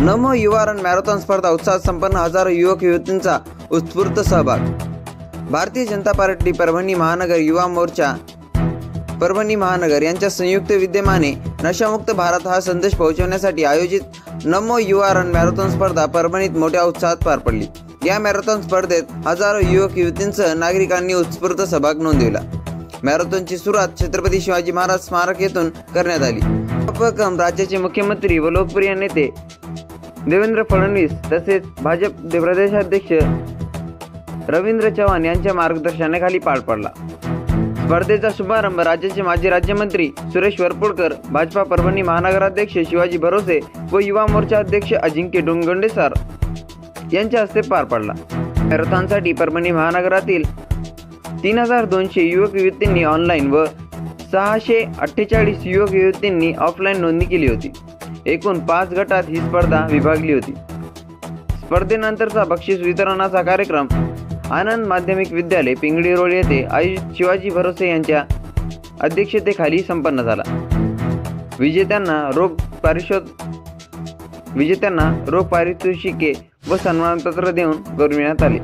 नमो युवा run marathon स्पर्धा उत्साहात संपन्न, हजारो युवक युवतींचा उत्स्फूर्त सहभाग। भारतीय जनता पार्टी परभणी महानगर युवा मोर्चा परभणी महानगर यांच्या संयुक्त विद्यमाने नशामुक्त भारत हा संदेश पोहोचवण्यासाठी आयोजित नमो युवा रन मॅरेथॉन स्पर्धा परभणीत मोठ्या उत्साहात पार पडली। या मॅरेथॉन स्पर्धेत हजारो युवक युवतींसह नागरिकांनी उत्स्फूर्त सहभाग नोंदविला। मॅरेथॉनची सुरुवात छत्रपती शिवाजी महाराज स्मारक येथून करण्यात आली। उपक्रम राज्याचे मुख्यमंत्री व लोकप्रिय नेते देवेंद्र फडणवीस तसेच भाजप प्रदेशाध्यक्ष रवींद्र चव्हाण यांच्या मार्गदर्शनाखाली पार पडला। स्पर्धेचा शुभारंभ राज्याचे माजी राज्यमंत्री सुरेश वरपुडकर, भाजपा परभणी महानगराध्यक्ष शिवाजी भरोसे व युवा मोर्चा अध्यक्ष अजिंक्य डोंगंडेसर यांच्या हस्ते पार पडला। मॅरेथॉनसाठी परभणी महानगरातील 3200 युवक युवतींनी ऑनलाईन व 648 युवक युवतींनी ऑफलाईन नोंदणी केली होती। एकूण 5 गटात ही स्पर्धा विभागली होती। स्पर्धेनंतरचा बक्षीस वितरणाचा कार्यक्रम आनंद माध्यमिक विद्यालय पिंगळी रोड येथे आयोजित शिवाजी भरोसे यांच्या अध्यक्षतेखाली संपन्न झाला। विजेत्यांना रोख पारितोषिके व सन्मानपत्र देऊन गौरविण्यात आले।